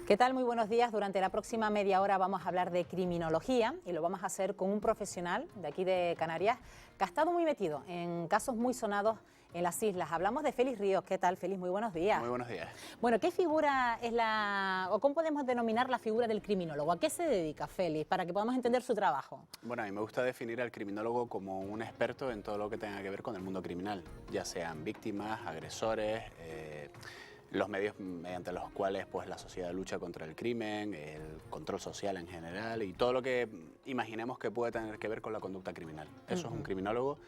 ¿Qué tal? Muy buenos días. Durante la próxima media hora vamos a hablar de criminología y lo vamos a hacer con un profesional de aquí de Canarias que ha estado muy metido en casos muy sonados en las islas. Hablamos de Félix Ríos. ¿Qué tal, Félix? Muy buenos días. Muy buenos días. Bueno, ¿qué figura es o cómo podemos denominar la figura del criminólogo? ¿A qué se dedica Félix para que podamos entender su trabajo? Bueno, a mí me gusta definir al criminólogo como un experto en todo lo que tenga que ver con el mundo criminal, ya sean víctimas, agresores, los medios mediante los cuales pues, la sociedad lucha contra el crimen, el control social en general y todo lo que imaginemos que puede tener que ver con la conducta criminal. Eso es un criminólogo,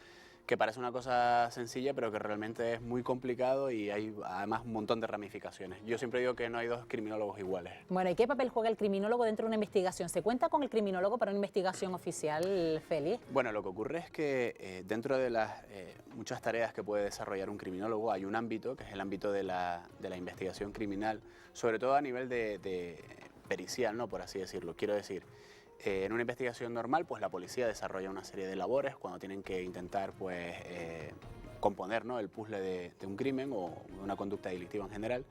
que parece una cosa sencilla, pero que realmente es muy complicado y hay además un montón de ramificaciones. Yo siempre digo que no hay dos criminólogos iguales. Bueno, ¿y qué papel juega el criminólogo dentro de una investigación? ¿Se cuenta con el criminólogo para una investigación oficial, Félix? Bueno, lo que ocurre es que dentro de las muchas tareas que puede desarrollar un criminólogo hay un ámbito, que es el ámbito de la investigación criminal, sobre todo a nivel de pericial, ¿no? Por así decirlo. Quiero decir, en una investigación normal, pues la policía desarrolla una serie de labores cuando tienen que intentar, pues, componer, ¿no?, el puzzle de un crimen o de una conducta delictiva en general.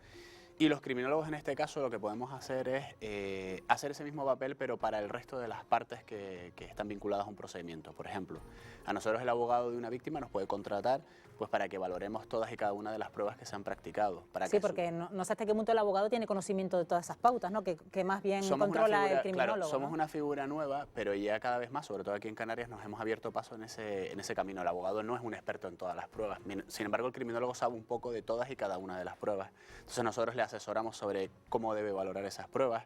Y los criminólogos en este caso lo que podemos hacer es hacer ese mismo papel, pero para el resto de las partes que están vinculadas a un procedimiento. Por ejemplo, a nosotros el abogado de una víctima nos puede contratar pues, para que valoremos todas y cada una de las pruebas que se han practicado. Sí, porque no sé hasta qué punto el abogado tiene conocimiento de todas esas pautas, ¿no? Que más bien controla el criminólogo. Claro, somos ¿no? una figura nueva, pero ya cada vez más, sobre todo aquí en Canarias, nos hemos abierto paso en ese camino. El abogado no es un experto en todas las pruebas. Sin embargo, el criminólogo sabe un poco de todas y cada una de las pruebas. Entonces nosotros le asesoramos sobre cómo debe valorar esas pruebas,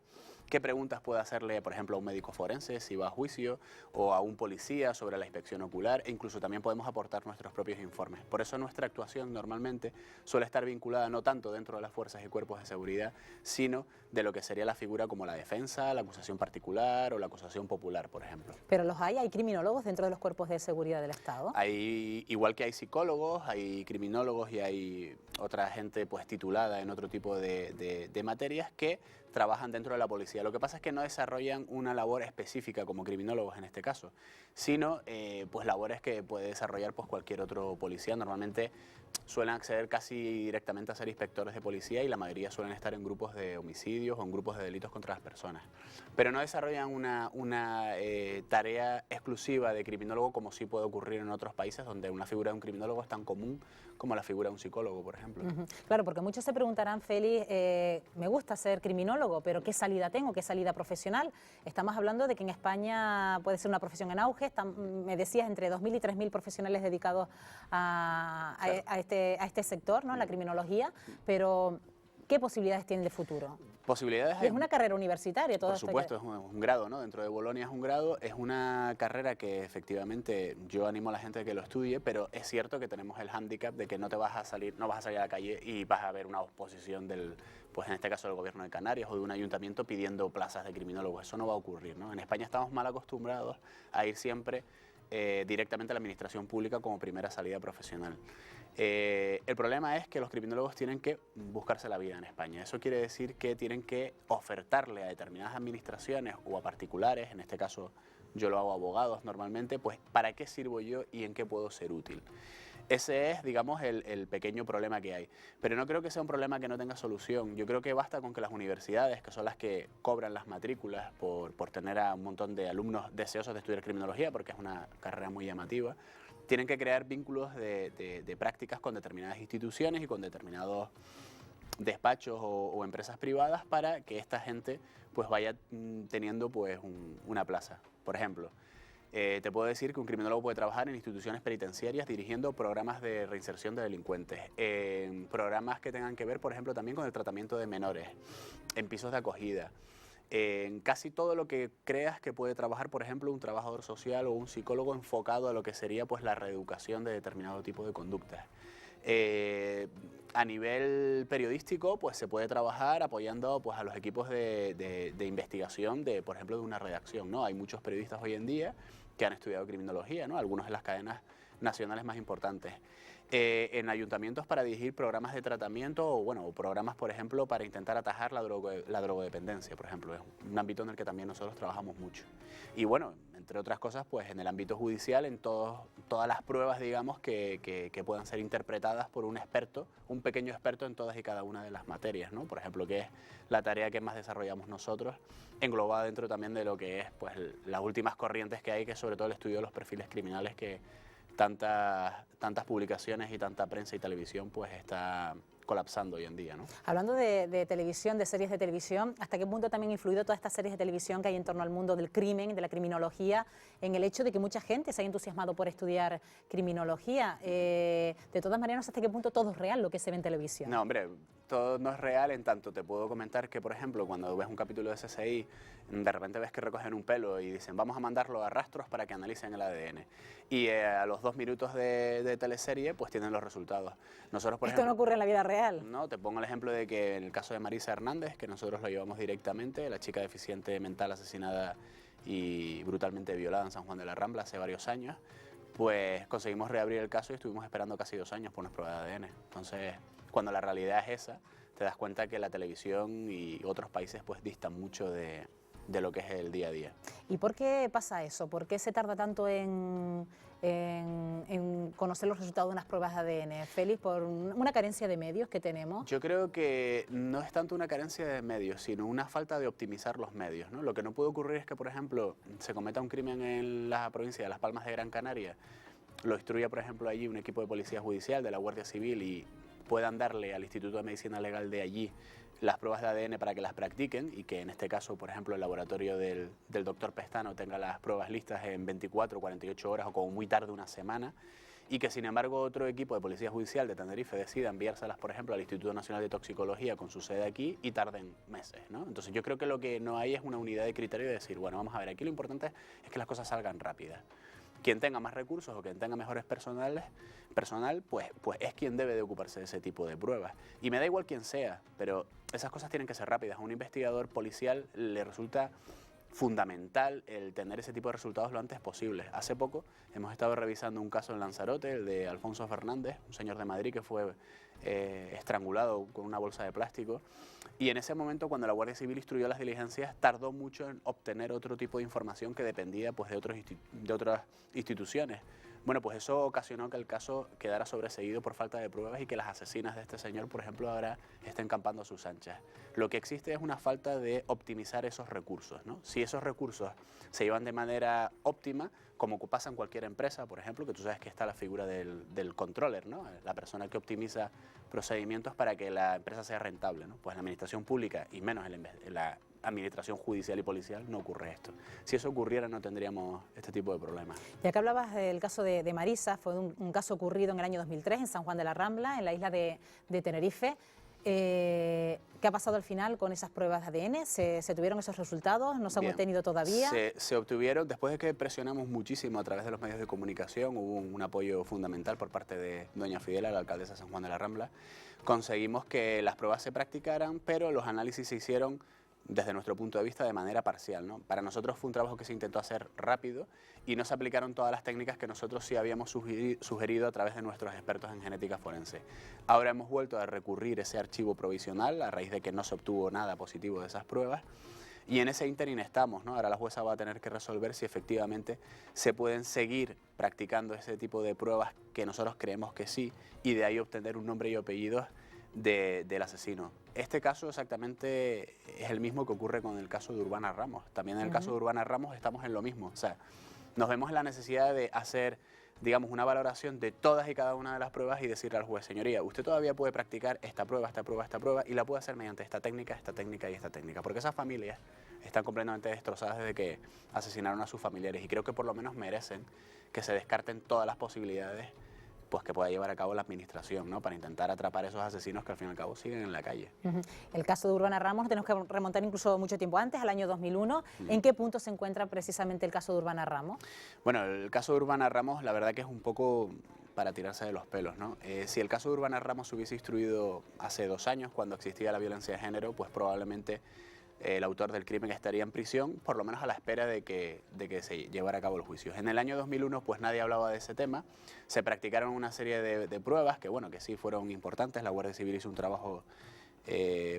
qué preguntas puede hacerle, por ejemplo, a un médico forense si va a juicio o a un policía sobre la inspección ocular, e incluso también podemos aportar nuestros propios informes. Por eso nuestra actuación normalmente suele estar vinculada no tanto dentro de las fuerzas y cuerpos de seguridad, sino de lo que sería la figura como la defensa, la acusación particular o la acusación popular, por ejemplo. Pero hay criminólogos dentro de los cuerpos de seguridad del Estado. Igual que hay psicólogos, hay criminólogos y hay otra gente pues titulada en otro tipo de materias que trabajan dentro de la policía. Lo que pasa es que no desarrollan una labor específica como criminólogos en este caso, sino pues labores que puede desarrollar pues cualquier otro policía. Normalmente suelen acceder casi directamente a ser inspectores de policía y la mayoría suelen estar en grupos de homicidios o en grupos de delitos contra las personas. Pero no desarrollan una tarea exclusiva de criminólogo como sí puede ocurrir en otros países donde una figura de un criminólogo es tan común como la figura de un psicólogo, por ejemplo. Claro, porque muchos se preguntarán, Félix, me gusta ser criminólogo, pero ¿qué salida tengo? ¿Qué salida profesional? Estamos hablando de que en España puede ser una profesión en auge. Me decías, entre 2.000 y 3.000 profesionales dedicados a este sector, ¿no? La criminología, pero ¿qué posibilidades tienen de futuro? Posibilidades y es una carrera universitaria. Por supuesto, es un grado, ¿no? Dentro de Bolonia es un grado, es una carrera que efectivamente yo animo a la gente a que lo estudie, pero es cierto que tenemos el hándicap de que no vas a salir a la calle y vas a ver una oposición pues en este caso del gobierno de Canarias o de un ayuntamiento pidiendo plazas de criminólogos. Eso no va a ocurrir, ¿no? En España estamos mal acostumbrados a ir siempre directamente a la administración pública como primera salida profesional. El problema es que los criminólogos tienen que buscarse la vida en España. Eso quiere decir que tienen que ofertarle a determinadas administraciones o a particulares, en este caso yo lo hago a abogados normalmente, pues ¿para qué sirvo yo y en qué puedo ser útil? Ese es, digamos, el pequeño problema que hay. Pero no creo que sea un problema que no tenga solución. Yo creo que basta con que las universidades, que son las que cobran las matrículas por tener a un montón de alumnos deseosos de estudiar criminología, porque es una carrera muy llamativa, tienen que crear vínculos de prácticas con determinadas instituciones y con determinados despachos o empresas privadas para que esta gente pues vaya teniendo pues una plaza. Por ejemplo, te puedo decir que un criminólogo puede trabajar en instituciones penitenciarias dirigiendo programas de reinserción de delincuentes, en programas que tengan que ver, por ejemplo, también con el tratamiento de menores, en pisos de acogida, en casi todo lo que creas que puede trabajar, por ejemplo, un trabajador social o un psicólogo enfocado a lo que sería pues, la reeducación de determinado tipo de conductas. A nivel periodístico, pues se puede trabajar apoyando pues, a los equipos de investigación, por ejemplo, de una redacción, ¿no? Hay muchos periodistas hoy en día que han estudiado criminología, ¿no? Algunos de las cadenas nacionales más importantes. en ayuntamientos para dirigir programas de tratamiento o, bueno, o programas, por ejemplo, para intentar atajar la drogodependencia, por ejemplo. Es un ámbito en el que también nosotros trabajamos mucho. Y bueno, entre otras cosas, pues en el ámbito judicial, en todas las pruebas, digamos, que puedan ser interpretadas por un experto, un pequeño experto en todas y cada una de las materias, ¿no? Por ejemplo, que es la tarea que más desarrollamos nosotros, englobada dentro también de lo que es, pues, las últimas corrientes que hay, que es sobre todo el estudio de los perfiles criminales que tantas publicaciones y tanta prensa y televisión pues está colapsando hoy en día, ¿no? Hablando de televisión, de series de televisión, ¿hasta qué punto también ha influido todas estas series de televisión que hay en torno al mundo del crimen, de la criminología, en el hecho de que mucha gente se haya entusiasmado por estudiar criminología? De todas maneras, ¿hasta qué punto todo es real lo que se ve en televisión? No, hombre, todo no es real, en tanto te puedo comentar que, por ejemplo, cuando ves un capítulo de CSI, de repente ves que recogen un pelo y dicen, vamos a mandarlo a rastros para que analicen el ADN. Y a los 2 minutos de teleserie, pues tienen los resultados. Nosotros, por Esto ejemplo, no ocurre en la vida real. no, te pongo el ejemplo de que en el caso de Marisa Hernández, que nosotros lo llevamos directamente, la chica deficiente mental asesinada y brutalmente violada en San Juan de la Rambla hace varios años, pues conseguimos reabrir el caso y estuvimos esperando casi 2 años por una prueba de ADN. Entonces, cuando la realidad es esa, te das cuenta que la televisión y otros países pues distan mucho de lo que es el día a día. ¿Y por qué pasa eso? ¿Por qué se tarda tanto en conocer los resultados de unas pruebas de ADN, Félix? ¿Por una carencia de medios que tenemos? Yo creo que no es tanto una carencia de medios, sino una falta de optimizar los medios, ¿no? Lo que no puede ocurrir es que, por ejemplo, se cometa un crimen en la provincia de Las Palmas de Gran Canaria, lo instruya, por ejemplo, allí un equipo de policía judicial, de la Guardia Civil, y puedan darle al Instituto de Medicina Legal de allí las pruebas de ADN para que las practiquen y que en este caso, por ejemplo, el laboratorio del doctor Pestano tenga las pruebas listas en 24 o 48 horas o como muy tarde una semana, y que sin embargo otro equipo de Policía Judicial de Tenerife decida enviárselas, por ejemplo, al Instituto Nacional de Toxicología con su sede aquí y tarden meses, ¿no? Entonces yo creo que lo que no hay es una unidad de criterio de decir, bueno, vamos a ver, aquí lo importante es que las cosas salgan rápidas. Quien tenga más recursos o quien tenga mejores personal, pues es quien debe de ocuparse de ese tipo de pruebas. Y me da igual quién sea, pero esas cosas tienen que ser rápidas. A un investigador policial le resulta fundamental el tener ese tipo de resultados lo antes posible. Hace poco hemos estado revisando un caso en Lanzarote, el de Alfonso Fernández, un señor de Madrid que fue estrangulado con una bolsa de plástico, y en ese momento, cuando la Guardia Civil instruyó las diligencias, tardó mucho en obtener otro tipo de información que dependía pues, de otras instituciones. Bueno, pues eso ocasionó que el caso quedara sobreseído por falta de pruebas y que las asesinas de este señor, por ejemplo, ahora estén campando a sus anchas. Lo que existe es una falta de optimizar esos recursos, ¿no? Si esos recursos se llevan de manera óptima, como pasa en cualquier empresa, por ejemplo, que tú sabes que está la figura del controller, ¿no? La persona que optimiza procedimientos para que la empresa sea rentable, ¿no? Pues en la administración pública y menos en la administración judicial y policial no ocurre esto. Si eso ocurriera no tendríamos este tipo de problemas. Ya que hablabas del caso de Marisa, fue un caso ocurrido en el año 2003 en San Juan de la Rambla, en la isla de Tenerife. ¿Qué ha pasado al final con esas pruebas de ADN? ¿Se tuvieron esos resultados? ¿No se han obtenido todavía? Se obtuvieron después de que presionamos muchísimo a través de los medios de comunicación. Hubo un apoyo fundamental por parte de doña Fidela, la alcaldesa de San Juan de la Rambla. Conseguimos que las pruebas se practicaran, pero los análisis se hicieron desde nuestro punto de vista de manera parcial, ¿no? Para nosotros fue un trabajo que se intentó hacer rápido y no se aplicaron todas las técnicas que nosotros sí habíamos sugerido a través de nuestros expertos en genética forense. Ahora hemos vuelto a recurrir ese archivo provisional a raíz de que no se obtuvo nada positivo de esas pruebas y en ese ínterin estamos, ¿no? Ahora la jueza va a tener que resolver si efectivamente se pueden seguir practicando ese tipo de pruebas que nosotros creemos que sí y de ahí obtener un nombre y apellidos del asesino. Este caso exactamente es el mismo que ocurre con el caso de Urbana Ramos. También en el caso de Urbana Ramos estamos en lo mismo. O sea, nos vemos en la necesidad de hacer, digamos, una valoración de todas y cada una de las pruebas y decirle al juez, señoría, usted todavía puede practicar esta prueba, esta prueba, esta prueba y la puede hacer mediante esta técnica y esta técnica. Porque esas familias están completamente destrozadas desde que asesinaron a sus familiares y creo que por lo menos merecen que se descarten todas las posibilidades pues que pueda llevar a cabo la administración, ¿no? Para intentar atrapar a esos asesinos que al fin y al cabo siguen en la calle. El caso de Urbana Ramos tenemos que remontar incluso mucho tiempo antes, al año 2001. ¿En qué punto se encuentra precisamente el caso de Urbana Ramos? Bueno, el caso de Urbana Ramos la verdad que es un poco para tirarse de los pelos, ¿no? Si el caso de Urbana Ramos se hubiese instruido hace 2 años, cuando existía la violencia de género, pues probablemente el autor del crimen estaría en prisión, por lo menos a la espera de que se llevara a cabo el juicio. En el año 2001 pues nadie hablaba de ese tema, se practicaron una serie de pruebas que bueno, que sí fueron importantes, la Guardia Civil hizo un trabajo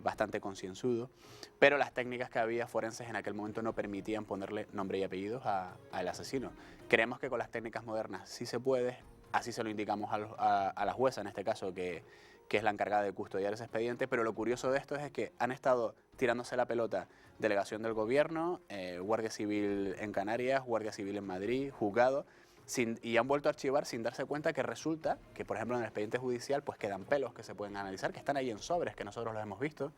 bastante concienzudo, pero las técnicas que había forenses en aquel momento no permitían ponerle nombre y apellidos al asesino. Creemos que con las técnicas modernas sí se puede, así se lo indicamos a la jueza en este caso, que es la encargada de custodiar ese expediente, pero lo curioso de esto es que han estado tirándose la pelota delegación del gobierno, Guardia Civil en Canarias, Guardia Civil en Madrid, juzgado, y han vuelto a archivar sin darse cuenta que resulta que, por ejemplo, en el expediente judicial pues quedan pelos que se pueden analizar, que están ahí en sobres, que nosotros los hemos visto,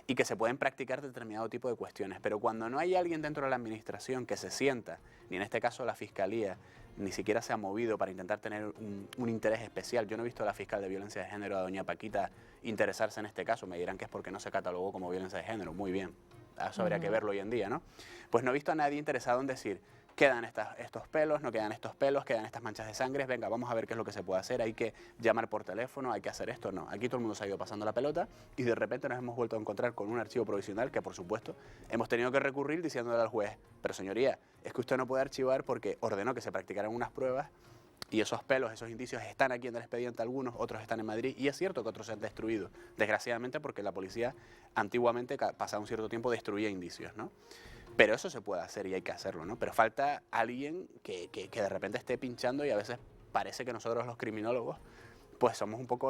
y que se pueden practicar determinado tipo de cuestiones. Pero cuando no hay alguien dentro de la administración que se sienta, ni en este caso la Fiscalía, ni siquiera se ha movido para intentar tener un interés especial. Yo no he visto a la fiscal de violencia de género, a doña Paquita, interesarse en este caso. Me dirán que es porque no se catalogó como violencia de género. Muy bien, eso habría que verlo hoy en día, ¿no? Pues no he visto a nadie interesado en decir, quedan estos pelos, no quedan estos pelos, quedan estas manchas de sangre, venga, vamos a ver qué es lo que se puede hacer, hay que llamar por teléfono, hay que hacer esto, no. Aquí todo el mundo se ha ido pasando la pelota y de repente nos hemos vuelto a encontrar con un archivo provisional que, por supuesto, hemos tenido que recurrir diciéndole al juez, pero señoría, es que usted no puede archivar porque ordenó que se practicaran unas pruebas y esos pelos, esos indicios están aquí en el expediente algunos, otros están en Madrid, y es cierto que otros se han destruido, desgraciadamente porque la policía antiguamente, pasado un cierto tiempo, destruía indicios, ¿no? Pero eso se puede hacer y hay que hacerlo, ¿no? Pero falta alguien que de repente esté pinchando y a veces parece que nosotros los criminólogos pues somos un poco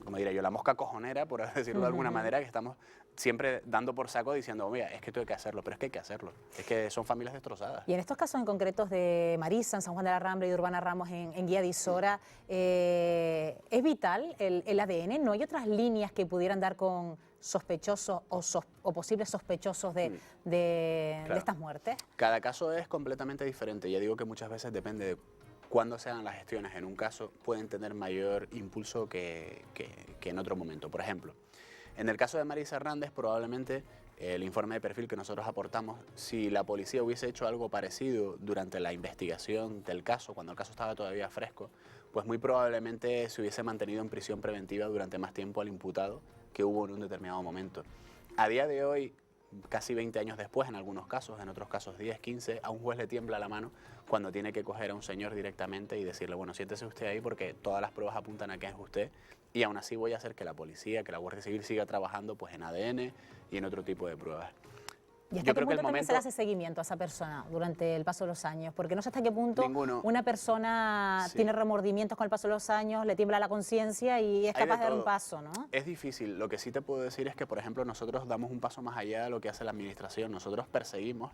como diría yo, la mosca cojonera, por decirlo de alguna manera, que estamos siempre dando por saco diciendo, mira, es que esto hay que hacerlo, pero es que hay que hacerlo, es que son familias destrozadas. Y en estos casos en concretos de Marisa, en San Juan de la Rambla y de Urbana Ramos en Guía de Isora, ¿es vital el ADN? ¿No hay otras líneas que pudieran dar con sospechosos o posibles sospechosos de estas muertes? Cada caso es completamente diferente. Ya digo que muchas veces depende de cuándo se hagan las gestiones. En un caso pueden tener mayor impulso que en otro momento. Por ejemplo, en el caso de Marisa Hernández, probablemente el informe de perfil que nosotros aportamos, si la policía hubiese hecho algo parecido durante la investigación del caso, cuando el caso estaba todavía fresco, pues muy probablemente se hubiese mantenido en prisión preventiva durante más tiempo al imputado que hubo en un determinado momento. A día de hoy, casi 20 años después, en algunos casos, en otros casos 10, 15, a un juez le tiembla la mano cuando tiene que coger a un señor directamente y decirle, bueno, siéntese usted ahí porque todas las pruebas apuntan a que es usted y aún así voy a hacer que la policía, que la Guardia Civil siga trabajando pues en ADN y en otro tipo de pruebas. ¿Y hasta qué punto también se le hace seguimiento a esa persona durante el paso de los años? Porque no sé hasta qué punto una persona tiene remordimientos con el paso de los años, le tiembla la conciencia y es capaz de dar un paso, ¿no? Es difícil. Lo que sí te puedo decir es que, por ejemplo, nosotros damos un paso más allá de lo que hace la administración. Nosotros perseguimos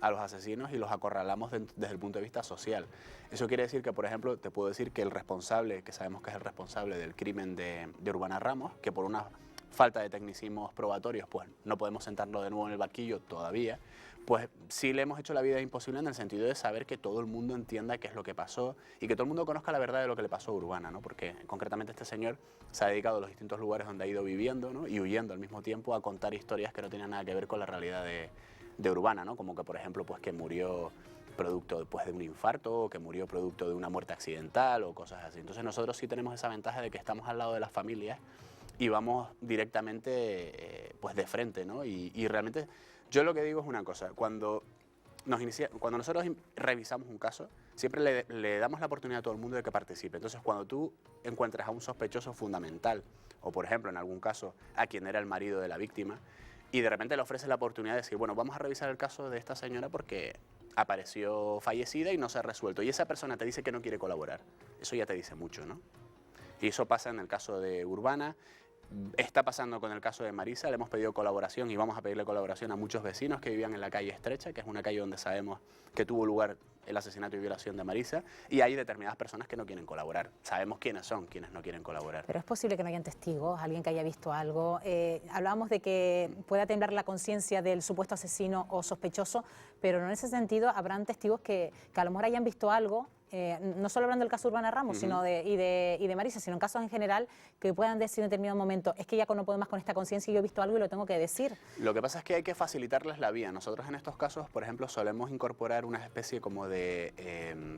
a los asesinos y los acorralamos desde el punto de vista social. Eso quiere decir que, por ejemplo, te puedo decir que el responsable, que sabemos que es el responsable del crimen de Urbana Ramos, que por una falta de tecnicismos probatorios, pues no podemos sentarnos de nuevo en el banquillo todavía, pues sí le hemos hecho la vida imposible en el sentido de saber que todo el mundo entienda qué es lo que pasó y que todo el mundo conozca la verdad de lo que le pasó a Urbana, ¿no? Porque concretamente este señor se ha dedicado a los distintos lugares donde ha ido viviendo, ¿no? Y huyendo al mismo tiempo a contar historias que no tenían nada que ver con la realidad de Urbana, ¿no? Como que, por ejemplo, pues que murió producto después de un infarto, o que murió producto de una muerte accidental o cosas así. Entonces nosotros sí tenemos esa ventaja de que estamos al lado de las familias y vamos directamente pues de frente, ¿no? Y realmente yo lo que digo es una cosa, cuando nosotros revisamos un caso, siempre le damos la oportunidad a todo el mundo de que participe. Entonces cuando tú encuentras a un sospechoso fundamental, o por ejemplo en algún caso a quien era el marido de la víctima, y de repente le ofreces la oportunidad de decir, bueno, vamos a revisar el caso de esta señora porque apareció fallecida y no se ha resuelto, y esa persona te dice que no quiere colaborar, eso ya te dice mucho, ¿no? Y eso pasa en el caso de Urbana. Está pasando con el caso de Marisa, le hemos pedido colaboración y vamos a pedirle colaboración a muchos vecinos que vivían en la calle Estrecha, que es una calle donde sabemos que tuvo lugar el asesinato y violación de Marisa, y hay determinadas personas que no quieren colaborar. Sabemos quiénes son quienes no quieren colaborar. Pero es posible que no hayan testigos, alguien que haya visto algo. Hablábamos de que pueda temblar la conciencia del supuesto asesino o sospechoso, pero no en ese sentido habrán testigos que a lo mejor hayan visto algo no solo hablando del caso Urbana Ramos sino y de Marisa, sino en casos en general, que puedan decir en determinado momento, es que ya no puedo más con esta conciencia y yo he visto algo y lo tengo que decir? Lo que pasa es que hay que facilitarles la vía. Nosotros en estos casos, por ejemplo, solemos incorporar una especie como de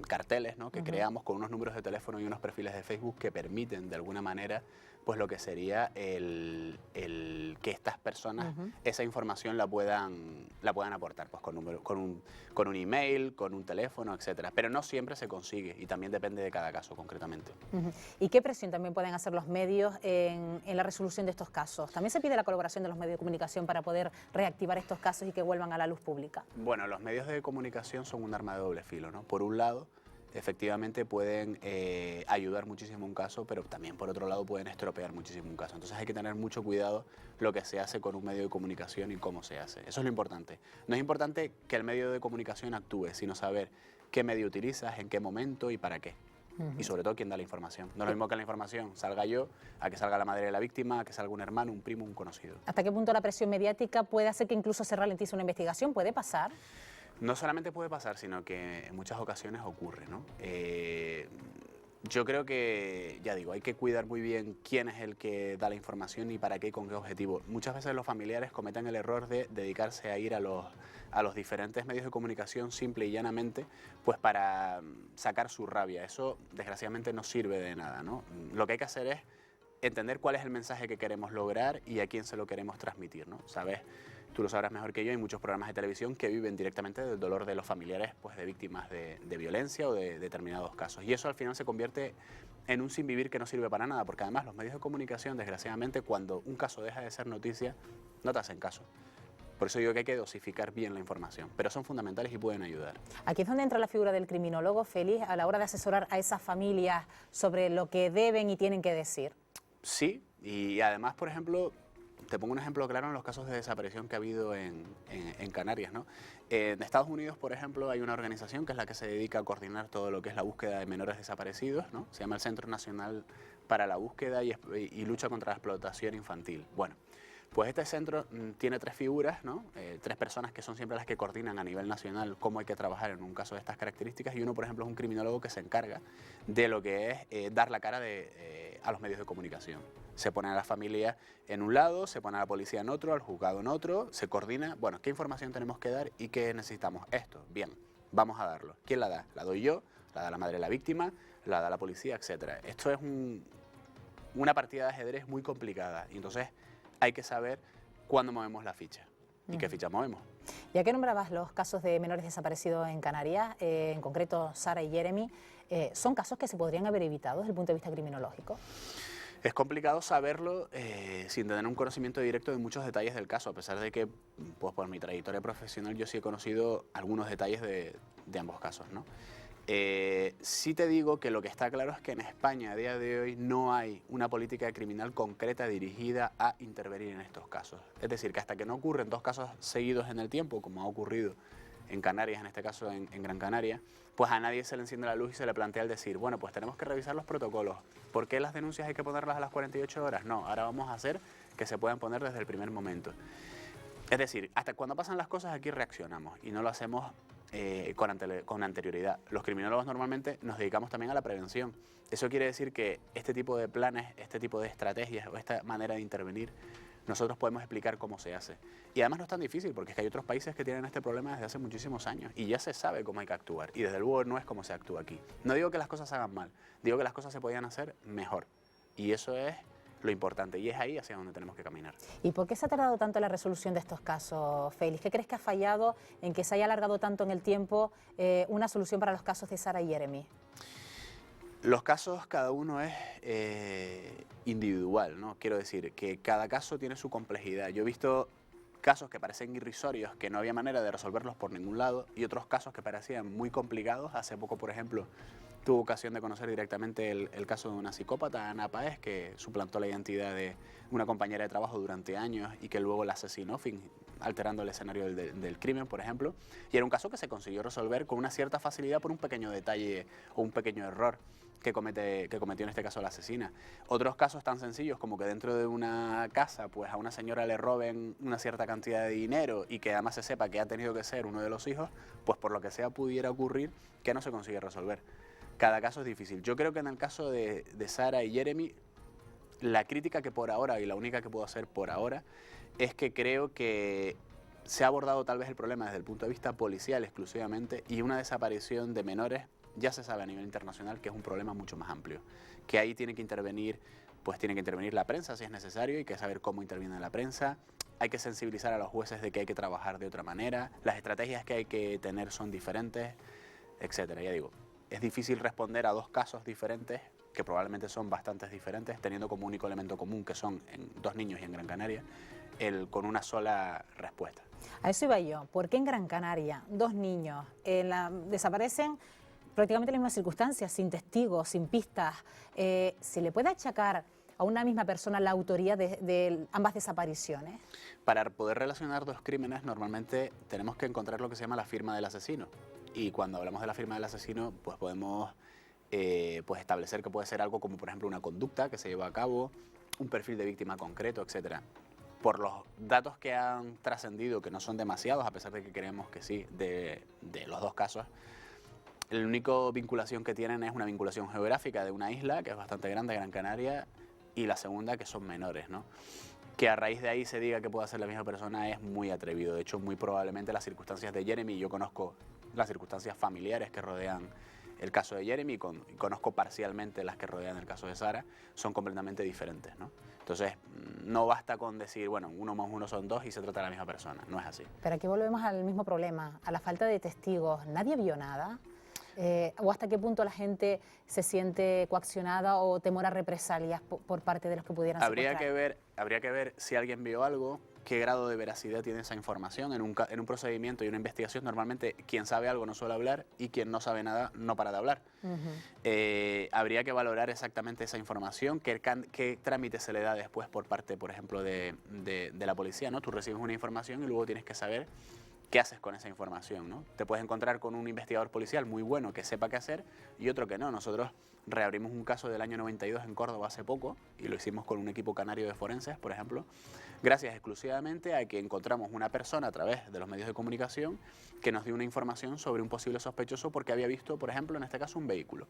carteles, ¿no? Que creamos con unos números de teléfono y unos perfiles de Facebook que permiten de alguna manera pues lo que sería el que estas personas esa información la puedan aportar, pues con un email, con un teléfono, etcétera. Pero no siempre se consigue y también depende de cada caso concretamente. ¿Y qué presión también pueden hacer los medios en la resolución de estos casos? ¿También se pide la colaboración de los medios de comunicación para poder reactivar estos casos y que vuelvan a la luz pública? Bueno, los medios de comunicación son un arma de doble filo, ¿no? Por un lado, efectivamente pueden ayudar muchísimo un caso, pero también por otro lado pueden estropear muchísimo un caso. Entonces hay que tener mucho cuidado lo que se hace con un medio de comunicación y cómo se hace. Eso es lo importante. No es importante que el medio de comunicación actúe, sino saber qué medio utilizas, en qué momento y para qué. Y sobre todo quién da la información. No es lo mismo que la información salga yo, a que salga la madre de la víctima, a que salga un hermano, un primo, un conocido. ¿Hasta qué punto la presión mediática puede hacer que incluso se ralentice una investigación? ¿Puede pasar? No solamente puede pasar, sino que en muchas ocasiones ocurre, ¿no? Yo creo que, ya digo, hay que cuidar muy bien quién es el que da la información y para qué y con qué objetivo. Muchas veces los familiares cometen el error de dedicarse a ir a los diferentes medios de comunicación simple y llanamente pues para sacar su rabia. Eso desgraciadamente no sirve de nada, ¿no? Lo que hay que hacer es entender cuál es el mensaje que queremos lograr y a quién se lo queremos transmitir, ¿no? ¿Sabes? Tú lo sabrás mejor que yo, hay muchos programas de televisión que viven directamente del dolor de los familiares pues, de víctimas de violencia o de determinados casos. Y eso al final se convierte en un sinvivir que no sirve para nada, porque además los medios de comunicación, desgraciadamente, cuando un caso deja de ser noticia, no te hacen caso. Por eso digo que hay que dosificar bien la información, pero son fundamentales y pueden ayudar. Aquí es donde entra la figura del criminólogo, Félix, a la hora de asesorar a esas familias sobre lo que deben y tienen que decir. Sí, y además, por ejemplo, te pongo un ejemplo claro en los casos de desaparición que ha habido en Canarias, ¿no? En Estados Unidos, por ejemplo, hay una organización que es la que se dedica a coordinar todo lo que es la búsqueda de menores desaparecidos, ¿no? Se llama el Centro Nacional para la Búsqueda y Lucha contra la Explotación Infantil. Bueno, pues este centro tiene tres figuras, ¿no? Tres personas que son siempre las que coordinan a nivel nacional cómo hay que trabajar en un caso de estas características, y uno, por ejemplo, es un criminólogo que se encarga de lo que es dar la cara a los medios de comunicación. Se pone a la familia en un lado, se pone a la policía en otro, al juzgado en otro, se coordina, bueno, ¿qué información tenemos que dar y qué necesitamos? Esto, bien, vamos a darlo. ¿Quién la da? La doy yo, la da la madre de la víctima, la da la policía, etcétera. Esto es una partida de ajedrez muy complicada y entonces hay que saber cuándo movemos la ficha y qué ficha movemos. Ya que nombrabas los casos de menores desaparecidos en Canarias, en concreto Sara y Jeremy, ¿son casos que se podrían haber evitado desde el punto de vista criminológico? Es complicado saberlo sin tener un conocimiento directo de muchos detalles del caso, a pesar de que pues, por mi trayectoria profesional yo sí he conocido algunos detalles de ambos casos, ¿no? Sí te digo que lo que está claro es que en España a día de hoy no hay una política criminal concreta dirigida a intervenir en estos casos. Es decir, que hasta que no ocurren dos casos seguidos en el tiempo, como ha ocurrido en Canarias, en este caso en Gran Canaria, pues a nadie se le enciende la luz y se le plantea el decir, bueno, pues tenemos que revisar los protocolos. ¿Por qué las denuncias hay que ponerlas a las 48 horas? No, ahora vamos a hacer que se puedan poner desde el primer momento. Es decir, hasta cuando pasan las cosas aquí reaccionamos y no lo hacemos con anterioridad. Los criminólogos normalmente nos dedicamos también a la prevención. Eso quiere decir que este tipo de planes, este tipo de estrategias o esta manera de intervenir, nosotros podemos explicar cómo se hace. Y además no es tan difícil, porque es que hay otros países que tienen este problema desde hace muchísimos años y ya se sabe cómo hay que actuar. Y desde luego no es como se actúa aquí. No digo que las cosas se hagan mal, digo que las cosas se podían hacer mejor. Y eso es lo importante, y es ahí hacia donde tenemos que caminar. ¿Y por qué se ha tardado tanto la resolución de estos casos, Félix? ¿Qué crees que ha fallado en que se haya alargado tanto en el tiempo una solución para los casos de Sara y Jeremy? Los casos, cada uno es individual, ¿no? Quiero decir que cada caso tiene su complejidad. Yo he visto casos que parecen irrisorios, que no había manera de resolverlos por ningún lado, y otros casos que parecían muy complicados. Hace poco, por ejemplo, tuve ocasión de conocer directamente el caso de una psicópata, Ana Páez, que suplantó la identidad de una compañera de trabajo durante años y que luego la asesinó, alterando el escenario del crimen, por ejemplo. Y era un caso que se consiguió resolver con una cierta facilidad por un pequeño detalle o un pequeño error que cometió en este caso la asesina. Otros casos tan sencillos como que dentro de una casa pues a una señora le roben una cierta cantidad de dinero y que además se sepa que ha tenido que ser uno de los hijos, pues por lo que sea pudiera ocurrir que no se consigue resolver. Cada caso es difícil. Yo creo que en el caso de Sara y Jeremy, la crítica que por ahora, y la única que puedo hacer por ahora, es que creo que se ha abordado tal vez el problema desde el punto de vista policial exclusivamente, y una desaparición de menores ya se sabe a nivel internacional que es un problema mucho más amplio, que ahí tiene que intervenir, pues tiene que intervenir la prensa si es necesario, hay que saber cómo interviene la prensa, hay que sensibilizar a los jueces de que hay que trabajar de otra manera, las estrategias que hay que tener son diferentes, etcétera. Ya digo, es difícil responder a dos casos diferentes, que probablemente son bastante diferentes, teniendo como único elemento común, que son en 2 niños y en Gran Canaria, con una sola respuesta. A eso iba yo. ¿Por qué en Gran Canaria 2 niños desaparecen prácticamente en las mismas circunstancias, sin testigos, sin pistas? ¿Se le puede achacar a una misma persona la autoría de ambas desapariciones? Para poder relacionar 2 crímenes, normalmente tenemos que encontrar lo que se llama la firma del asesino. Y cuando hablamos de la firma del asesino, pues podemos pues establecer que puede ser algo como, por ejemplo, una conducta que se lleva a cabo, un perfil de víctima concreto, etcétera. Por los datos que han trascendido, que no son demasiados, a pesar de que creemos que sí, de los 2 casos, la única vinculación que tienen es una vinculación geográfica de una isla, que es bastante grande, Gran Canaria, y la segunda, que son menores, ¿no? Que a raíz de ahí se diga que pueda ser la misma persona es muy atrevido. De hecho, muy probablemente las circunstancias de Jeremy, yo conozco las circunstancias familiares que rodean el caso de Jeremy y conozco parcialmente las que rodean el caso de Sara, son completamente diferentes, ¿no? Entonces, no basta con decir, bueno, 1 más 1 son 2 y se trata de la misma persona, no es así. Pero aquí volvemos al mismo problema, a la falta de testigos. ¿Nadie vio nada? ¿O hasta qué punto la gente se siente coaccionada o temor a represalias por parte de los que pudieran Habría secuestrar? que ver si alguien vio algo, qué grado de veracidad tiene esa información. En un procedimiento y una investigación, normalmente quien sabe algo no suele hablar y quien no sabe nada no para de hablar. Habría que valorar exactamente esa información, qué trámite se le da después por parte, por ejemplo, de la policía, ¿no? Tú recibes una información y luego tienes que saber qué haces con esa información, ¿no? Te puedes encontrar con un investigador policial muy bueno que sepa qué hacer y otro que no. Nosotros reabrimos un caso del año 92 en Córdoba hace poco y lo hicimos con un equipo canario de forenses, por ejemplo, gracias exclusivamente a que encontramos una persona a través de los medios de comunicación que nos dio una información sobre un posible sospechoso porque había visto, por ejemplo, en este caso un vehículo.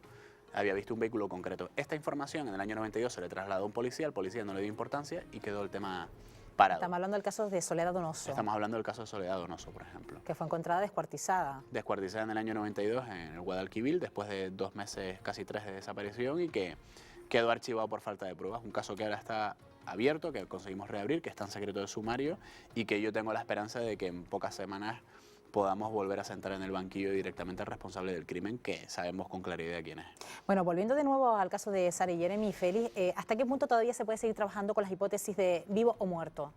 Había visto un vehículo concreto. Esta información en el año 92 se le trasladó a un policía, el policía no le dio importancia y quedó el tema parado. Estamos hablando del caso de Soledad Donoso. Estamos hablando del caso de Soledad Donoso, por ejemplo. Que fue encontrada descuartizada. Descuartizada en el año 92 en el Guadalquivir, después de 2 meses, casi 3 de desaparición y que quedó archivado por falta de pruebas. Un caso que ahora está abierto, que conseguimos reabrir, que está en secreto de sumario y que yo tengo la esperanza de que en pocas semanas podamos volver a sentar en el banquillo directamente al responsable del crimen, que sabemos con claridad quién es. Bueno, volviendo de nuevo al caso de Sara y Jeremy y Félix, ¿hasta qué punto todavía se puede seguir trabajando con las hipótesis de vivo o muerto?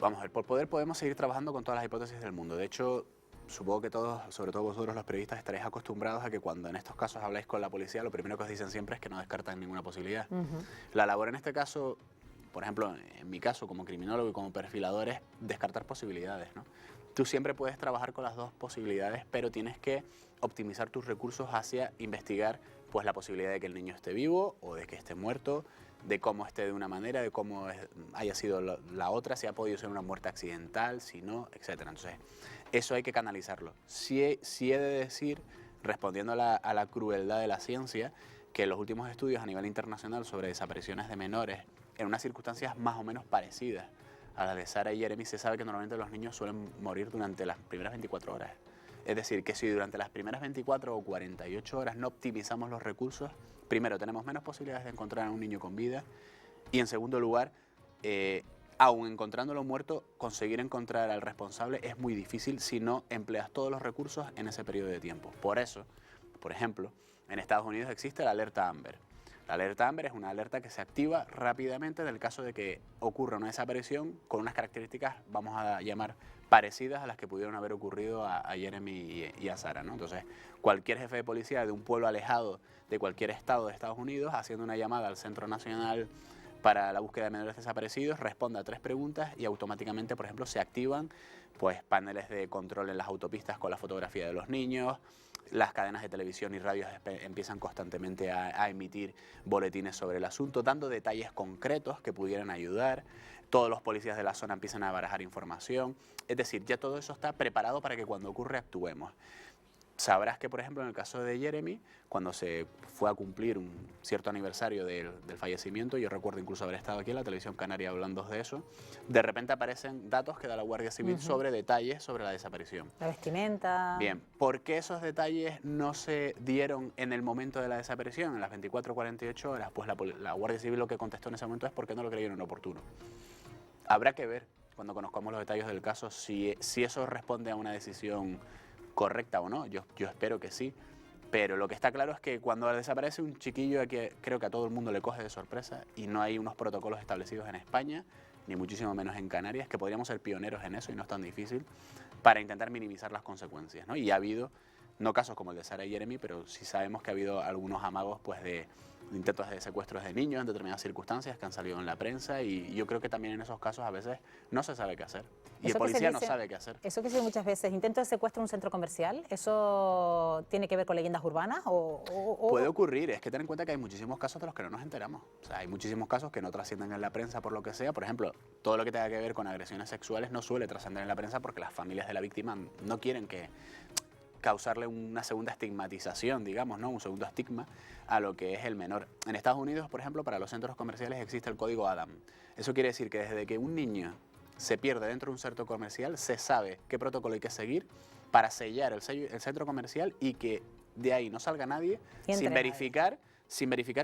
Vamos a ver, por poder podemos seguir trabajando con todas las hipótesis del mundo. De hecho, supongo que todos, sobre todo vosotros los periodistas, estaréis acostumbrados a que cuando en estos casos habláis con la policía, lo primero que os dicen siempre es que no descartan ninguna posibilidad. La labor en este caso, por ejemplo, en mi caso como criminólogo y como perfilador, es descartar posibilidades, ¿no? Tú siempre puedes trabajar con las 2 posibilidades, pero tienes que optimizar tus recursos hacia investigar pues la posibilidad de que el niño esté vivo o de que esté muerto, de cómo esté de una manera, de cómo haya sido la otra, si ha podido ser una muerte accidental, si no, etc. Entonces, eso hay que canalizarlo. Sí he de decir, respondiendo a la crueldad de la ciencia, que los últimos estudios a nivel internacional sobre desapariciones de menores en unas circunstancias más o menos parecidas a las de Sara y Jeremy, se sabe que normalmente los niños suelen morir durante las primeras 24 horas. Es decir, que si durante las primeras 24 o 48 horas no optimizamos los recursos, primero, tenemos menos posibilidades de encontrar a un niño con vida y, en segundo lugar, aun encontrándolo muerto, conseguir encontrar al responsable es muy difícil si no empleas todos los recursos en ese periodo de tiempo. Por eso, por ejemplo, en Estados Unidos existe la alerta Amber. La alerta Amber es una alerta que se activa rápidamente en el caso de que ocurra una desaparición con unas características, vamos a llamar, parecidas a las que pudieron haber ocurrido a Jeremy y a Sara, ¿no? Entonces, cualquier jefe de policía de un pueblo alejado de cualquier estado de Estados Unidos, haciendo una llamada al Centro Nacional para la búsqueda de menores desaparecidos, responde a 3 preguntas y automáticamente, por ejemplo, se activan pues paneles de control en las autopistas con la fotografía de los niños. Las cadenas de televisión y radios empiezan constantemente a emitir boletines sobre el asunto, dando detalles concretos que pudieran ayudar. Todos los policías de la zona empiezan a barajar información. Es decir, ya todo eso está preparado para que cuando ocurre actuemos. Sabrás que, por ejemplo, en el caso de Jeremy, cuando se fue a cumplir un cierto aniversario del fallecimiento, yo recuerdo incluso haber estado aquí en la televisión canaria hablando de eso, de repente aparecen datos que da la Guardia Civil sobre detalles sobre la desaparición. La vestimenta. Bien, ¿por qué esos detalles no se dieron en el momento de la desaparición, en las 24 o 48 horas? Pues la Guardia Civil lo que contestó en ese momento es porque no lo creyeron oportuno. Habrá que ver, cuando conozcamos los detalles del caso, si eso responde a una decisión correcta o no. Yo espero que sí, pero lo que está claro es que cuando desaparece un chiquillo, creo que a todo el mundo le coge de sorpresa y no hay unos protocolos establecidos en España, ni muchísimo menos en Canarias, que podríamos ser pioneros en eso y no es tan difícil, para intentar minimizar las consecuencias, ¿no? Y ha habido, no casos como el de Sara y Jeremy, pero sí sabemos que ha habido algunos amagos pues, de intentos de secuestros de niños en determinadas circunstancias que han salido en la prensa y yo creo que también en esos casos a veces no se sabe qué hacer y el policía no sabe qué hacer. Eso que se dice muchas veces, intento de secuestro en un centro comercial, ¿eso tiene que ver con leyendas urbanas? Puede ocurrir, es que ten en cuenta que hay muchísimos casos de los que no nos enteramos. O sea, hay muchísimos casos que no trascienden en la prensa por lo que sea. Por ejemplo, todo lo que tenga que ver con agresiones sexuales no suele trascender en la prensa porque las familias de la víctima no quieren causarle una segunda estigmatización, digamos, ¿no? Un segundo estigma a lo que es el menor. En Estados Unidos, por ejemplo, para los centros comerciales existe el código Adam. Eso quiere decir que desde que un niño se pierde dentro de un centro comercial, se sabe qué protocolo hay que seguir para sellar el centro comercial y que de ahí no salga nadie sin verificar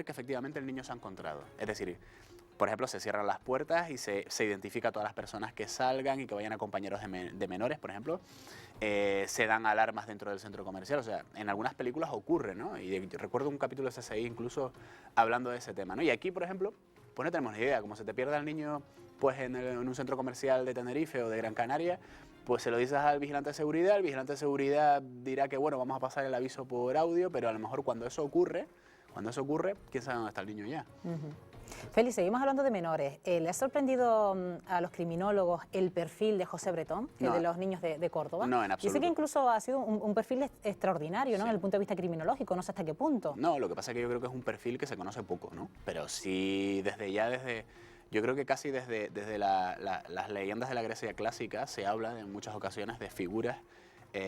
que efectivamente el niño se ha encontrado. Es decir, por ejemplo, se cierran las puertas y se identifica a todas las personas que salgan y que vayan acompañados de menores, por ejemplo. Se dan alarmas dentro del centro comercial. O sea, en algunas películas ocurre, ¿no? Y recuerdo un capítulo de CSI incluso hablando de ese tema, ¿no? Y aquí, por ejemplo, pues no tenemos ni idea. Como se te pierda el niño pues en un centro comercial de Tenerife o de Gran Canaria, pues se lo dices al vigilante de seguridad. El vigilante de seguridad dirá que, bueno, vamos a pasar el aviso por audio, pero a lo mejor cuando eso ocurre, ¿quién sabe dónde está el niño ya? Félix, seguimos hablando de menores. ¿Le ha sorprendido a los criminólogos el perfil de José Bretón, el de los niños de Córdoba? No, en absoluto. Dice que incluso ha sido un perfil extraordinario, ¿no? Sí. Desde el punto de vista criminológico, no sé hasta qué punto. No, lo que pasa es que yo creo que es un perfil que se conoce poco, ¿no? Pero sí, yo creo que casi desde las leyendas de la Grecia clásica se habla en muchas ocasiones de figuras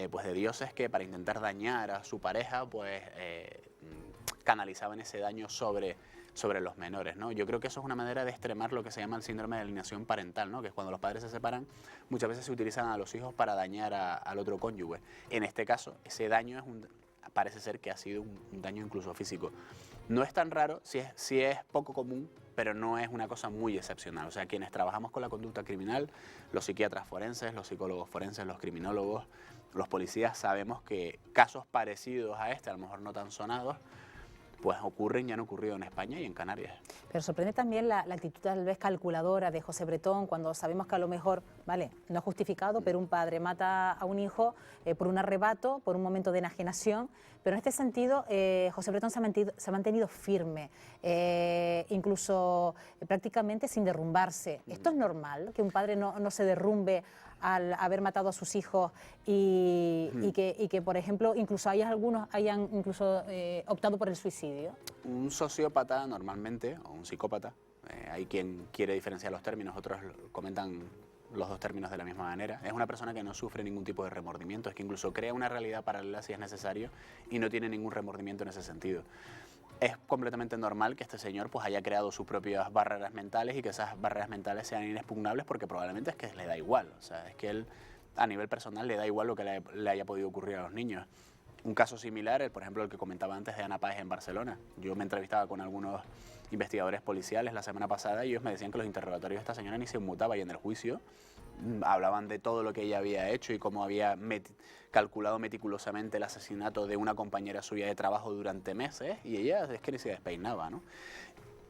pues de dioses que para intentar dañar a su pareja pues canalizaban ese daño sobre los menores, ¿no? Yo creo que eso es una manera de extremar lo que se llama el síndrome de alienación parental, ¿no? Que es cuando los padres se separan, muchas veces se utilizan a los hijos para dañar al otro cónyuge. En este caso, ese daño parece ser que ha sido un daño incluso físico. No es tan raro, sí es poco común, pero no es una cosa muy excepcional. O sea, quienes trabajamos con la conducta criminal, los psiquiatras forenses, los psicólogos forenses, los criminólogos, los policías, sabemos que casos parecidos a este, a lo mejor no tan sonados, pues ocurren y han ocurrido en España y en Canarias. Pero sorprende también la actitud tal vez calculadora de José Bretón, cuando sabemos que a lo mejor, vale, no es justificado, pero un padre mata a un hijo por un arrebato, por un momento de enajenación, pero en este sentido José Bretón se ha mantenido firme, incluso prácticamente sin derrumbarse. ¿Esto es normal, que un padre no se derrumbe al haber matado a sus hijos y que, por ejemplo, incluso algunos hayan incluso optado por el suicidio? Un sociópata normalmente, o un psicópata, hay quien quiere diferenciar los términos, otros comentan los dos términos de la misma manera. Es una persona que no sufre ningún tipo de remordimiento, es que incluso crea una realidad paralela si es necesario y no tiene ningún remordimiento en ese sentido. Es completamente normal que este señor pues haya creado sus propias barreras mentales y que esas barreras mentales sean inexpugnables porque probablemente es que le da igual. O sea, es que él a nivel personal le da igual lo que le haya podido ocurrir a los niños. Un caso similar, por ejemplo, el que comentaba antes de Ana Páez en Barcelona. Yo me entrevistaba con algunos investigadores policiales la semana pasada y ellos me decían que los interrogatorios de esta señora ni se inmutaba y en el juicio hablaban de todo lo que ella había hecho y cómo había calculado meticulosamente el asesinato de una compañera suya de trabajo durante meses y ella es que ni se despeinaba, ¿no?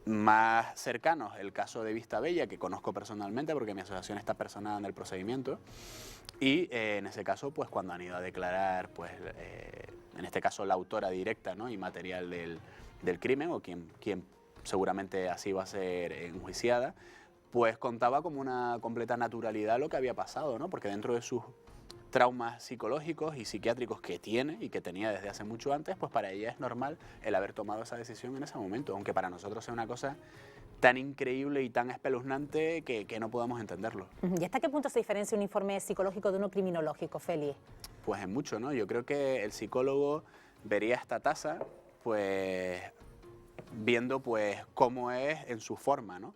Más cercanos, el caso de Vista Bella, que conozco personalmente porque mi asociación está personada en el procedimiento y en ese caso, pues cuando han ido a declarar, pues en este caso la autora directa, ¿no? Y material del crimen o quien seguramente así va a ser enjuiciada, pues contaba como una completa naturalidad lo que había pasado, ¿no? Porque dentro de sus traumas psicológicos y psiquiátricos que tiene y que tenía desde hace mucho antes, pues para ella es normal el haber tomado esa decisión en ese momento, aunque para nosotros sea una cosa tan increíble y tan espeluznante que no podamos entenderlo. ¿Y hasta qué punto se diferencia un informe psicológico de uno criminológico, Félix? Pues en mucho, ¿no? Yo creo que el psicólogo vería esta tasa, pues viendo pues cómo es en su forma, ¿no?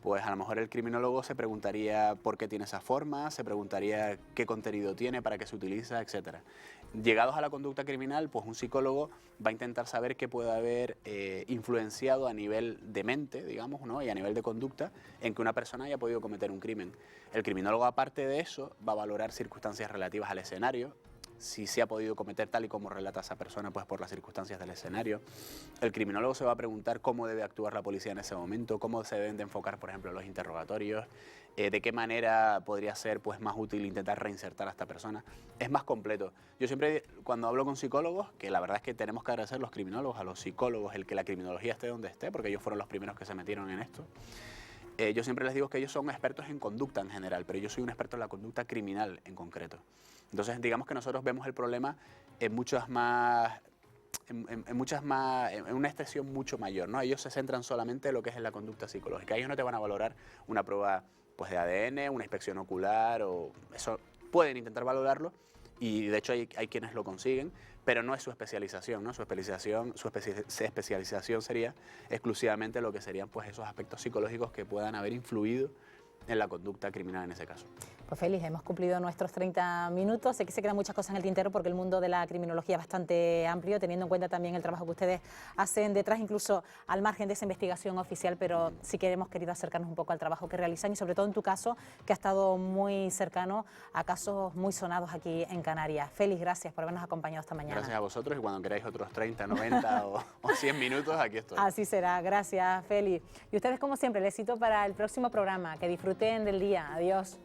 Pues a lo mejor el criminólogo se preguntaría por qué tiene esa forma, se preguntaría qué contenido tiene, para qué se utiliza, etcétera. Llegados a la conducta criminal, pues un psicólogo va a intentar saber qué puede haber influenciado a nivel de mente, digamos, ¿no? Y a nivel de conducta, en que una persona haya podido cometer un crimen. El criminólogo, aparte de eso, va a valorar circunstancias relativas al escenario, si se ha podido cometer tal y como relata esa persona, pues por las circunstancias del escenario. El criminólogo se va a preguntar cómo debe actuar la policía en ese momento, cómo se deben de enfocar, por ejemplo, los interrogatorios, de qué manera podría ser pues, más útil intentar reinsertar a esta persona. Es más completo. Yo siempre, cuando hablo con psicólogos, que la verdad es que tenemos que agradecer a los criminólogos, a los psicólogos, el que la criminología esté donde esté, porque ellos fueron los primeros que se metieron en esto. Yo siempre les digo que ellos son expertos en conducta en general, pero yo soy un experto en la conducta criminal en concreto. Entonces, digamos que nosotros vemos el problema en en una extensión mucho mayor, ¿no? Ellos se centran solamente en lo que es en la conducta psicológica. Ellos no te van a valorar una prueba pues, de ADN, una inspección ocular, o eso pueden intentar valorarlo, y de hecho hay quienes lo consiguen, pero no es su especialización, ¿no? Su especialización sería exclusivamente lo que serían pues, esos aspectos psicológicos que puedan haber influido en la conducta criminal en ese caso. Pues Félix, hemos cumplido nuestros 30 minutos. Sé que se quedan muchas cosas en el tintero porque el mundo de la criminología es bastante amplio, teniendo en cuenta también el trabajo que ustedes hacen detrás, incluso al margen de esa investigación oficial, pero sí que hemos querido acercarnos un poco al trabajo que realizan y sobre todo en tu caso, que ha estado muy cercano a casos muy sonados aquí en Canarias. Félix, gracias por habernos acompañado esta mañana. Gracias a vosotros y cuando queráis otros 30, 90 o 100 minutos, aquí estoy. Así será. Gracias, Félix. Y ustedes, como siempre, les cito para el próximo programa. Que disfruten del día. Adiós.